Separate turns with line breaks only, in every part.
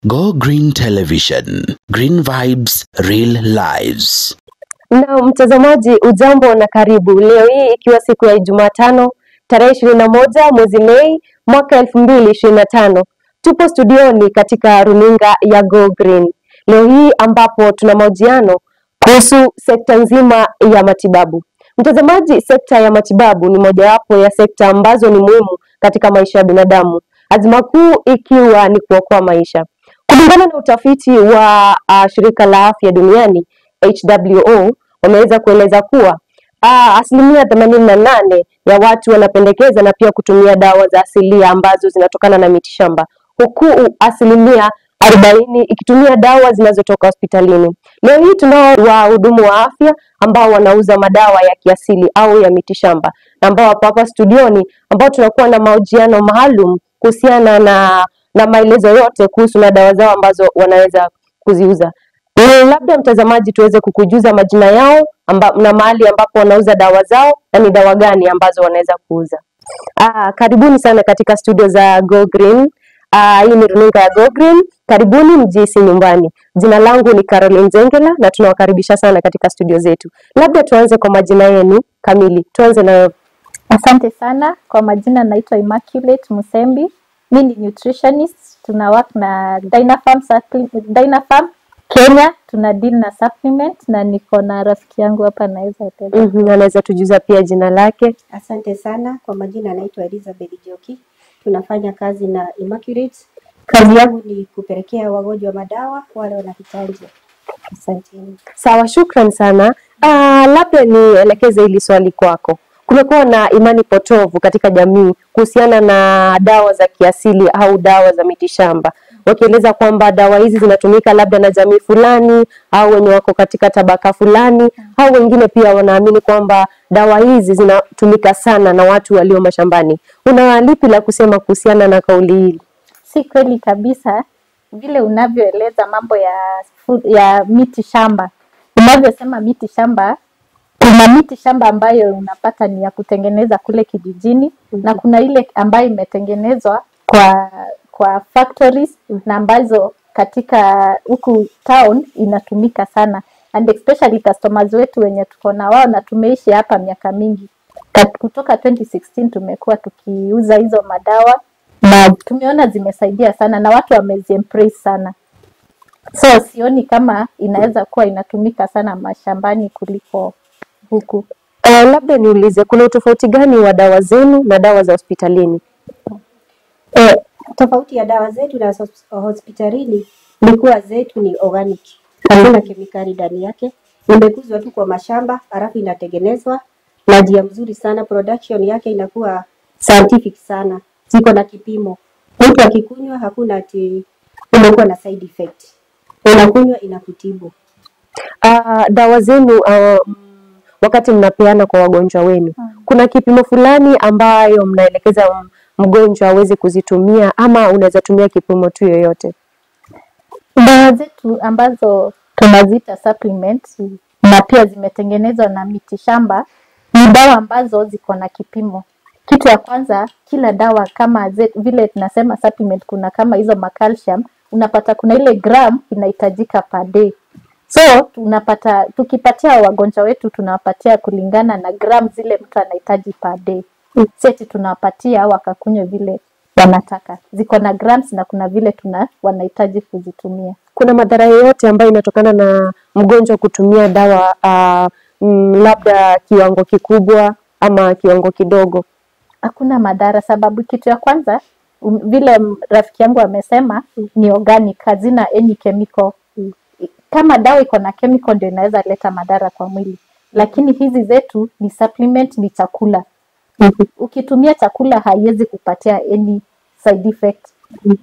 Go Green Television, Green Vibes, Real Lives.
Na mtazamaji, ujambo na karibu. Leo hii ikiwa siku ya Jumatano, tarehe 21 mwezi Mei mwaka 2025. Tupo studioni katika runinga ya Go Green. Leo hii ambapo tuna mahojiano kuhusu sekta nzima ya matibabu. Mtazamaji, sekta ya matibabu ni mojawapo ya sekta ambazo ni muhimu katika maisha ya binadamu. Azma kuu ikiwa ni kuokoa maisha. Kulingana na utafiti wa shirika la afya duniani WHO, wameweza kueleza kuwa asilimia 88 ya watu wanapendekeza na pia kutumia dawa za asilia ambazo zinatokana na mitishamba, huku asilimia 40 ikitumia dawa zinazotoka hospitalini. Leo hii tunao wahudumu wa afya ambao wanauza madawa ya kiasili au ya mitishamba, ambao hapa studioni ambao tunakuwa na mahojiano maalum kuhusiana na maelezo yote kuhusu na dawa zao ambazo wanaweza kuziuza. Labda mtazamaji, tuweze kukujuza majina yao na mahali ambapo wanauza dawa zao na ni dawa gani ambazo wanaweza kuuza. Karibuni sana katika studio za Go Green. Hii ni runinga ya Go Green. Karibuni, mjisi nyumbani. Jina langu ni Caroline Zengela na tunawakaribisha sana katika studio zetu. Labda tuanze kwa majina yenu kamili. Tuanze na
Asante sana. Kwa majina naitwa Immaculate Musembi. Mimi ni nutritionist. Tunawak na Dynafarm Kenya, tuna deal na supplement na niko na rafiki yangu hapa anaweza tena.
Anaweza tujuza pia jina lake.
Asante sana. Kwa majina naitwa Elizabeth Joki. Tunafanya kazi na Immaculate. Kazi yangu ni kupelekea wagonjwa madawa wale wanahitaji. Asante.
Sawa, shukran sana. Labda nielekeze hili swali kwako. Kumekuwa na imani potovu katika jamii kuhusiana na dawa za kiasili au dawa za mitishamba, wakieleza kwamba dawa hizi zinatumika labda na jamii fulani au wenye wako katika tabaka fulani, au wengine pia wanaamini kwamba dawa hizi zinatumika sana na watu walio mashambani. Una lipi la kusema kuhusiana na kauli hili?
Si kweli kabisa vile unavyoeleza mambo ya miti shamba. Unavyosema miti shamba, kuna miti shamba ambayo unapata ni ya kutengeneza kule kijijini, na kuna ile ambayo imetengenezwa kwa factories na ambazo katika huku town inatumika sana, and especially customers wetu wenye tuko na wao na tumeishi hapa miaka mingi. Kutoka 2016 tumekuwa tukiuza hizo madawa na tumeona zimesaidia sana na watu wameziembrace sana. So sioni kama inaweza kuwa inatumika sana mashambani kuliko huku.
Labda niulize, kuna utofauti gani wa dawa zenu na dawa za hospitalini?
Tofauti ya dawa zetu na hospitalini ni kuwa zetu ni organic. Hakuna kemikali ndani yake. Imekuzwa tu kwa mashamba, alafu inatengenezwa na njia mzuri sana. Production yake inakuwa scientific sana. Ziko na kipimo. Mtu akikunywa hakuna ati unakuwa na side effect. Unakunywa inakutibu.
Dawa zenu wakati mnapeana kwa wagonjwa wenu, kuna kipimo fulani ambayo mnaelekeza mgonjwa aweze kuzitumia, ama unaweza tumia kipimo tu yoyote?
Dawa zetu ambazo tunaziita supplements na pia zimetengenezwa na miti shamba ni dawa ambazo ziko na kipimo. Kitu ya kwanza, kila dawa kama vile tunasema supplement, kuna kama hizo calcium, unapata kuna ile gram inahitajika per day. So tunapata tukipatia wagonjwa wetu tunawapatia kulingana na gram zile mtu anahitaji per day. Seti tunawapatia wakakunywe vile wanataka. Ziko na grams na kuna vile wanahitaji kuzitumia.
Kuna madhara yoyote ambayo inatokana na mgonjwa kutumia dawa labda kiwango kikubwa ama kiwango kidogo?
Hakuna madhara, sababu kitu ya kwanza vile rafiki yangu amesema ni organic, hazina any chemical. Kama dawa iko na chemical ndio inaweza leta madhara kwa mwili, lakini hizi zetu ni supplement, ni chakula. Ukitumia chakula haiwezi kupatia any side effect.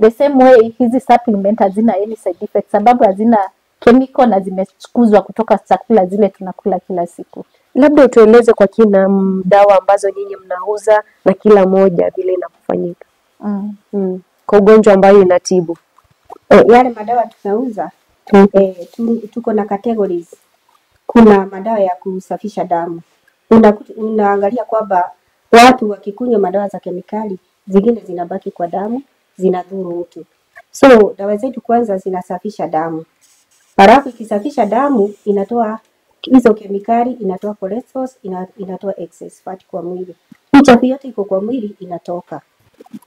The same way hizi supplement hazina any side effect sababu hazina chemical na zimechukuzwa kutoka chakula zile tunakula kila siku.
Labda utueleze kwa kina dawa ambazo nyinyi mnauza na kila moja vile inafanyika. Kwa ugonjwa ambayo inatibu.
Yale madawa tunauza tuko na categories. Kuna madawa ya kusafisha damu. Unaangalia kwamba watu wakikunywa madawa za kemikali, zingine zinabaki kwa damu, zinadhuru mtu. So dawa zetu kwanza zinasafisha damu, halafu ikisafisha damu inatoa hizo kemikali, inatoa cholesterol, inatoa excess fat kwa mwili. Uchafu yote iko kwa mwili inatoka.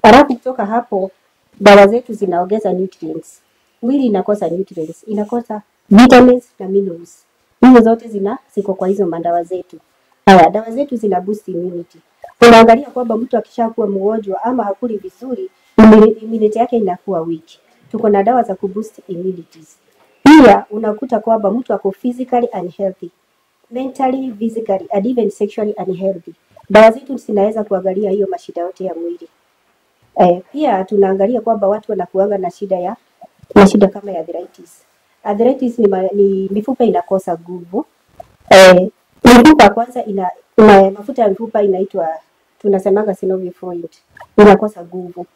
Halafu kutoka hapo dawa zetu zinaongeza nutrients. Mwili inakosa nutrients, inakosa vitamins na minerals. Hizo zote ziko kwa hizo madawa zetu. Haya, dawa zetu zina boost immunity. Unaangalia kwamba mtu akishakuwa mgonjwa ama hakuli vizuri, immunity yake inakuwa weak. Tuko na dawa za kuboost immunities. Pia unakuta kwamba mtu ako physically unhealthy, mentally, physically and even sexually unhealthy. Dawa zetu zinaweza kuangalia hiyo mashida yote ya mwili. Pia tunaangalia kwamba watu wanakuanga na shida kama ya arthritis. Arthritis ni mifupa inakosa nguvu. Mifupa kwanza mafuta ya mifupa inaitwa tunasemanga synovial fluid. Inakosa nguvu.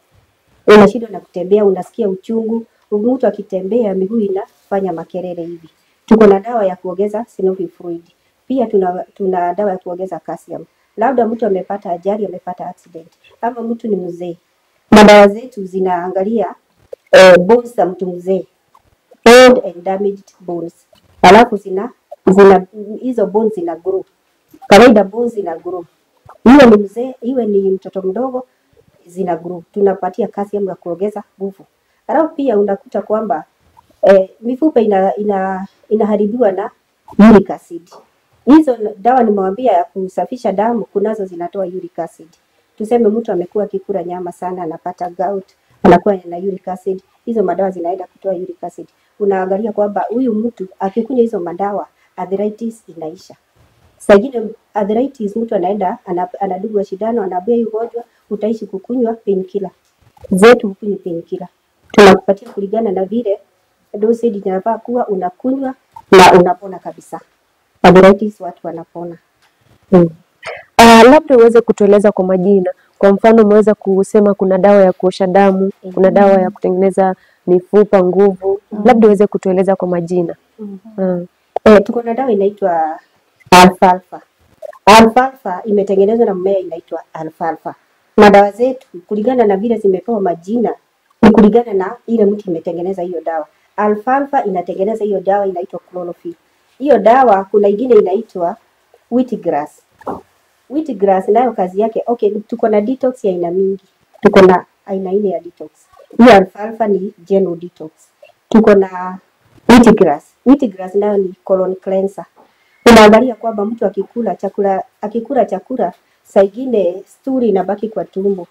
Unashindwa na kutembea, unasikia uchungu, mtu akitembea miguu inafanya makelele hivi. Tuko na dawa ya kuongeza synovial fluid. Pia tuna dawa ya kuongeza calcium. Labda mtu amepata ajali, amepata accident, ama mtu ni mzee. Madawa zetu zinaangalia bones za mtu mzee, old and damaged bones. Alafu hizo bones zina grow. Kawaida bones zina grow. Iwe ni mzee, iwe ni mtoto mdogo, zina grow. Tunapatia calcium ya kuongeza nguvu. Alafu pia unakuta kwamba mifupa inaharibiwa na uric acid. Hizo dawa nimewambia ya kusafisha damu, kunazo zinatoa uric acid. Tuseme mtu amekuwa akikula nyama sana, anapata gout, anakuwa na uric acid. Hizo madawa zinaenda kutoa uric acid. Unaangalia kwamba huyu mtu akikunywa hizo madawa, arthritis inaisha. Saa ingine arthritis mtu anaenda anadungwa shindano, anaambia hiyo ugonjwa utaishi kukunywa painkiller. Zetu hukunywi painkiller. Tunakupatia kulingana na vile dosage inafaa kuwa, unakunywa na unapona kabisa. Arthritis watu wanapona.
Labda uweze kutueleza kwa majina. Kwa mfano umeweza kusema kuna dawa ya kuosha damu, kuna dawa ya kutengeneza mifupa, nguvu. Labda uweze kutueleza kwa majina.
Tuko na dawa inaitwa alfalfa. Alfalfa imetengenezwa na mmea inaitwa alfalfa. Na dawa zetu kulingana na vile zimepewa majina ni kulingana na ile mtu imetengeneza hiyo dawa. Alfalfa inatengeneza hiyo dawa inaitwa chlorophyll. Hiyo dawa kuna ingine inaitwa wheatgrass. Wheatgrass nayo kazi yake, tuko na detox ya aina mingi. Tuko na aina ine ya detox. Hiyo alfalfa ni general detox. Tuko na wheatgrass. Wheatgrass nayo ni colon cleanser. Unaangalia kwamba mtu akikula chakula saa ingine sturi inabaki kwa tumbo.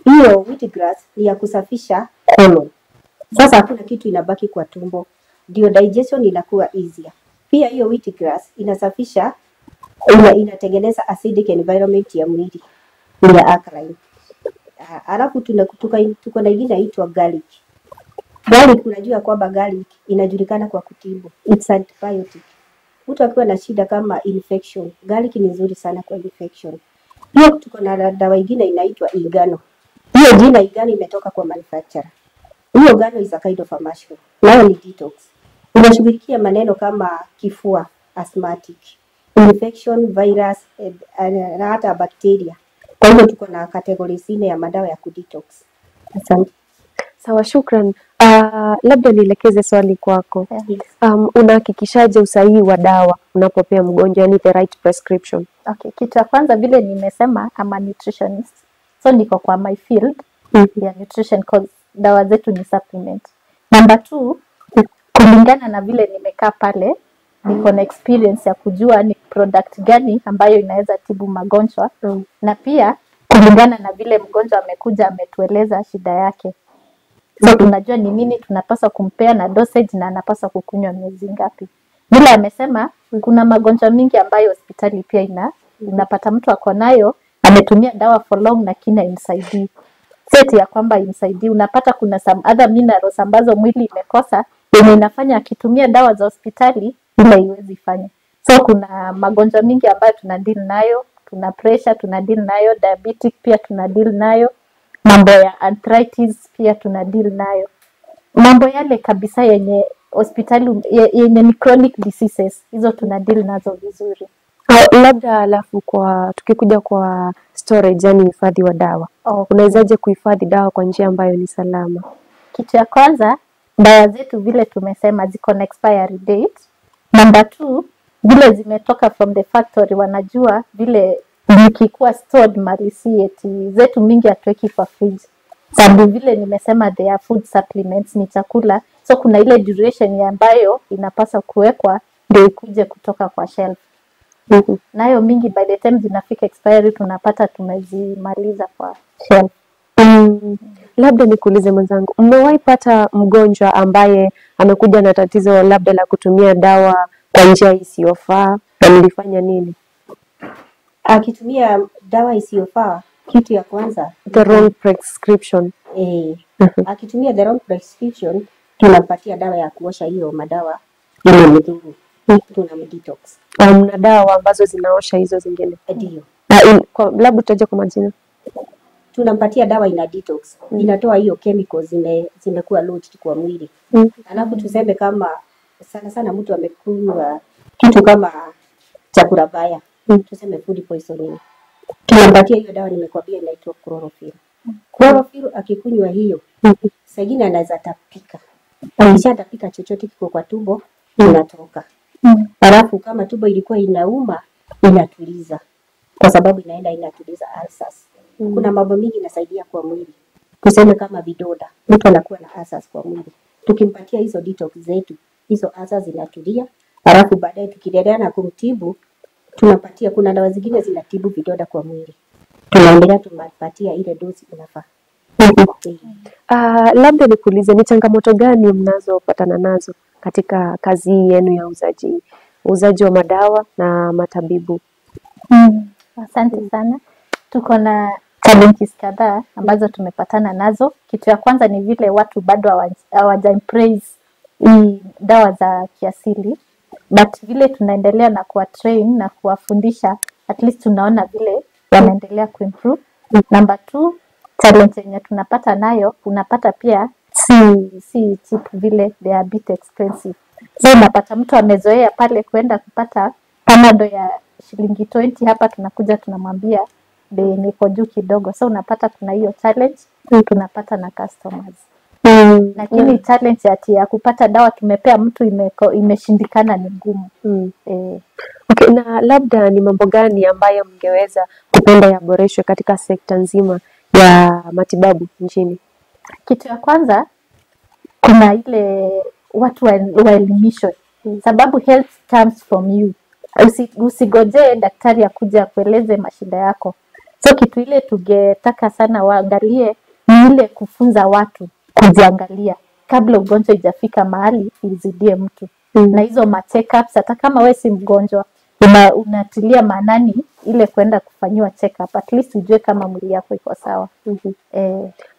Hiyo wheatgrass ni ya kusafisha colon. Sasa hakuna kitu inabaki kwa tumbo. Ndio digestion inakuwa easier. Pia hiyo wheatgrass inasafisha, inatengeneza acidic environment ya mwili, ya alkaline. Alafu tuko na ingine inaitwa garlic. Garlic, unajua kwamba garlic inajulikana kwa kutibu. It's antibiotic. Mtu akiwa na shida kama infection, garlic ni nzuri sana kwa infection. Pia tuko na dawa ingine inaitwa igano. Hiyo jina igano imetoka kwa manufacturer. Hiyo gano is a kind of a mushroom. Nayo ni detox. Inashughulikia maneno kama kifua, asthmatic, infection, virus, na hata bacteria. Kwa hivyo tuko na categories ine ya madawa ya kudetox. Asante.
Sawa, shukran. Labda nielekeze swali kwako.
Yes.
Unahakikishaje usahihi wa dawa unapopea mgonjwa, yani the right prescription?
Okay, kitu ya kwanza vile nimesema ama nutritionist. So niko kwa my field ya nutrition cause dawa zetu ni supplement. Number 2, kulingana na vile nimekaa pale, niko na experience ya kujua ni product gani ambayo inaweza tibu magonjwa. Na pia kulingana na vile mgonjwa amekuja ametueleza shida yake. So tunajua ni nini tunapaswa kumpea na dosage na anapaswa kukunywa miezi ngapi. Vile amesema kuna magonjwa mingi ambayo hospitali pia unapata mtu ako nayo ametumia dawa for long na kina imsaidii. Seti ya kwamba imsaidii, unapata kuna some other minerals ambazo mwili imekosa yenye inafanya akitumia dawa za hospitali bila iwezi fanya. So kuna magonjwa mingi ambayo tunadeal nayo, tuna pressure tunadeal nayo, diabetic pia tunadeal nayo, mambo ya arthritis pia tunadeal nayo. Mambo yale kabisa yenye hospitali yenye ni chronic diseases, hizo tunadeal nazo vizuri.
Labda alafu tukikuja kwa storage, yani hifadhi wa dawa. Unawezaje kuhifadhi dawa kwa njia ambayo ni salama?
Kitu ya kwanza, dawa zetu vile tumesema ziko na expiry date. Number 2, vile zimetoka from the factory, wanajua vile zikikuwa stored mali si eti zetu mingi hatuweki kwa fridge. Sababu vile nimesema they are food supplements, ni chakula. So kuna ile duration ambayo inapaswa kuwekwa ndio ikuje kutoka kwa shelf. Nayo mingi by the time zinafika expiry tunapata tumezimaliza kwa shelf.
Labda nikuulize mwenzangu, mmewahi pata mgonjwa ambaye amekuja na tatizo labda la kutumia dawa kwa njia isiyofaa na mlifanya nini?
Akitumia dawa isiyofaa, kitu ya kwanza
The wrong prescription.
Akitumia the wrong prescription, tunampatia dawa ya kuosha hiyo madawa ile mdhuru. Tunamdetox.
Mna dawa ambazo zinaosha hizo zingine?
Ndio.
Labda tutaje kwa majina.
Tunampatia dawa ina detox. Inatoa hiyo chemicals zimekuwa lodged kwa mwili. Alafu tuseme kama sana mtu amekunywa kitu kama chakula baya. Tuseme food poisoning. Tunampatia hiyo dawa nimekwambia inaitwa chlorophyll. Chlorophyll akikunywa hiyo, saa ingine anaweza tapika. Akishatapika chochote kiko kwa tumbo inatoka. Alafu kama tumbo ilikuwa inauma inatuliza. Kwa sababu inaenda inatuliza ulcers. Kuna mambo mingi inasaidia kwa mwili. Tuseme kama vidoda, mtu anakuwa na ulcers kwa mwili. Tukimpatia hizo detox zetu, hizo ulcers zinatulia. Alafu baadaye tukiendelea na kumtibu, tunapatia kuna dawa zingine zinatibu vidoda kwa mwili. Tunaendelea tunapatia ile dozi inafaa.
Labda nikuulize, ni changamoto gani mnazopatana nazo katika kazi yenu ya uuzaji wa madawa na matabibu?
Asante sana. Tuko na challenges kadhaa ambazo tumepatana nazo. Kitu ya kwanza ni vile watu bado hawaja embrace dawa za kiasili, but vile tunaendelea na kuwa train na kuwafundisha, at least tunaona vile wanaendelea kuimprove. Number 2, challenge yenye tunapata nayo, unapata pia si cheap vile, they are a bit expensive. So unapata mtu amezoea pale kwenda kupata panado ya shilingi 20, hapa tunakuja tunamwambia bei niko juu kidogo. So unapata kuna hiyo challenge tunapata na customers. Lakini challenge ya kupata dawa tumepea mtu imeshindikana ni ngumu.
Okay, na labda ni mambo gani ambayo mngeweza kupenda yaboreshwe katika sekta nzima ya matibabu nchini?
Kitu ya kwanza, kuna ile watu waelimishwe, sababu health comes from you. Usigojee daktari akuja kueleze mashida yako. So kitu ile tungetaka sana waangalie ni ile kufunza watu kujiangalia kabla ugonjwa ijafika mahali izidie mtu. Na hizo check-ups, hata kama wewe si mgonjwa, unatilia maanani ile kwenda kufanyiwa check-up, at least ujue kama mwili yako iko sawa.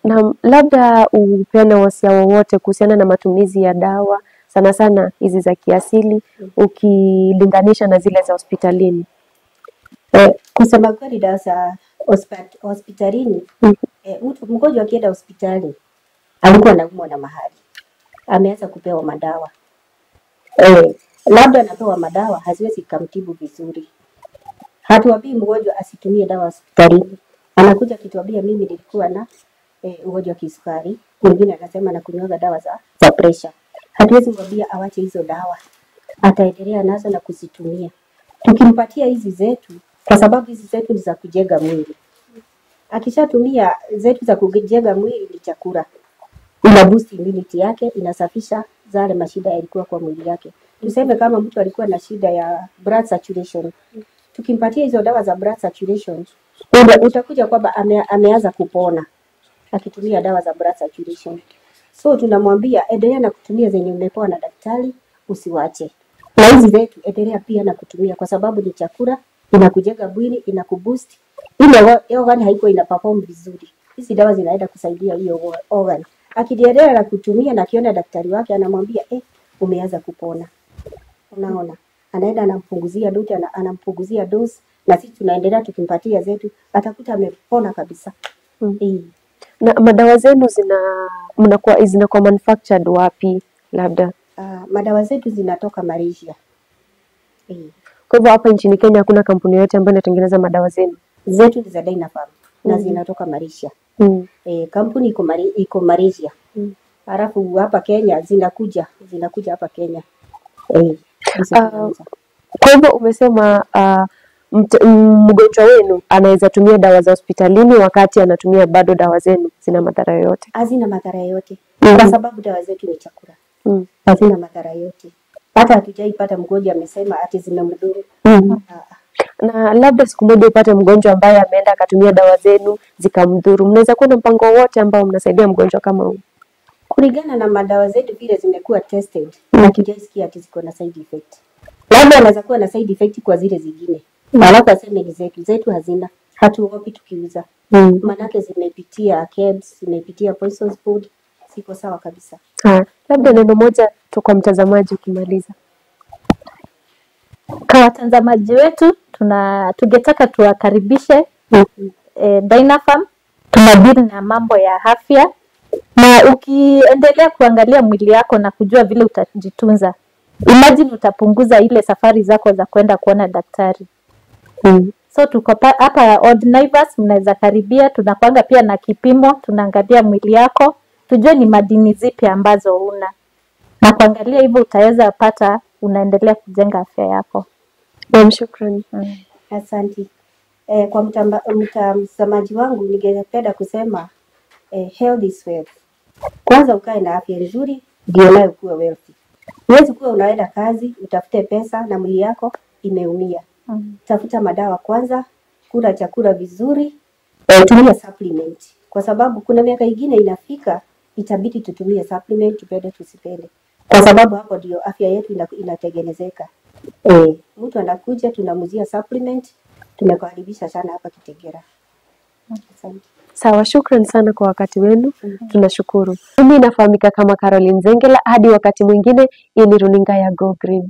Na labda upeane wasia wowote kuhusiana na matumizi ya dawa sana sana hizi za kiasili ukilinganisha na zile za hospitalini?
Kusema kweli dawa za hospitalini, mtu mgonjwa akienda hospitali alikuwa anaumwa na mahali, ameanza kupewa madawa, labda anapewa madawa haziwezi kumtibu vizuri. Hatuambii mgonjwa asitumie dawa hospitalini. Anakuja kituambia mimi nilikuwa na ugonjwa wa kisukari, mwingine anasema na kunywa dawa za pressure. Hatuwezi kumwambia awache hizo dawa, ataendelea nazo na kuzitumia. Tukimpatia hizi zetu, kwa sababu hizi zetu ni za kujenga mwili. Akishatumia zetu za kujenga mwili ni chakula, ina boost immunity yake, inasafisha zale mashida yalikuwa kwa mwili yake. Tuseme kama mtu alikuwa na shida ya blood saturation, tukimpatia hizo dawa za blood saturation, utakuja kwamba ameanza kupona akitumia dawa za blood saturation. So tunamwambia endelea na kutumia zenye umepewa na daktari, usiwache. Na hizi zetu endelea pia na kutumia, kwa sababu ni chakula, inakujenga mwili, inakuboost. Ile organ haiko ina perform vizuri, hizi dawa zinaenda kusaidia hiyo organ. Akiendelea na kutumia na akiona daktari wake anamwambia umeanza kupona, unaona, anaenda anampunguzia dose, na sisi tunaendelea tukimpatia zetu, atakuta amepona kabisa.
Na madawa zenu zinakuwa manufactured wapi labda?
Madawa zetu zinatoka Malaysia.
Kwa hivyo hapa nchini Kenya hakuna kampuni yoyote ambayo inatengeneza madawa zenu?
Zetu ni za Dynafarm na zinatoka Malaysia. Kampuni iko Malaysia. Alafu hapa Kenya zinakuja hapa Kenya.
Kwa hivyo umesema mgonjwa wenu anaweza tumia dawa za hospitalini wakati anatumia bado dawa zenu zina madhara yoyote?
Hazina madhara yote. Kwa sababu dawa zetu ni chakula. Hazina madhara yote. Hata hatujaipata mgonjwa amesema ati zinamdhuru.
Na labda siku moja upate mgonjwa ambaye ameenda akatumia dawa zenu zikamdhuru, mnaweza kuwa na mpango wote ambao mnasaidia mgonjwa kama huyu?
Kulingana na madawa zetu vile zimekuwa tested, hatujasikia ati ziko na side effect. Labda anaweza kuwa na side effect kwa zile zingine. Alafu aseme ni zetu hazina. Hatuogopi tukiuza. Manake zimepitia KEBS, zimepitia Poisons Food, siko sawa kabisa.
Labda neno moja tu kwa mtazamaji ukimaliza.
Kwa watazamaji wetu tungetaka tuwakaribishe Dynafarm. Tunadeal na mambo ya afya, na ukiendelea kuangalia mwili yako na kujua vile utajitunza, imagine utapunguza ile safari zako za kwenda kuona daktari. So tuko hapa Old Naivas, mnaweza karibia. Tunakwanga pia na kipimo, tunaangalia mwili yako tujue ni madini zipi ambazo una, na kuangalia hivyo utaweza pata unaendelea kujenga afya yako.
Shukrani.
Asante. Kwa mtazamaji wangu ningependa kusema health is wealth. Kwanza ukae na afya nzuri ndio nayo kuwa wealthy. Huwezi kuwa unaenda kazi utafute pesa na mwili yako imeumia. Tafuta madawa kwanza, kula chakula vizuri, tumia supplement. Kwa sababu kuna miaka ingine inafika itabidi tutumie supplement tupende tusipende. Kwa sababu hapo ndio afya yetu inatengenezeka. Mtu anakuja tunamuzia supplement, tumekaribisha sana hapa Kitengela. Asante.
Sawa, shukrani sana kwa wakati wenu. Tunashukuru. Mimi nafahamika kama Caroline Nzengela. Hadi wakati mwingine, hii ni runinga ya Go Green.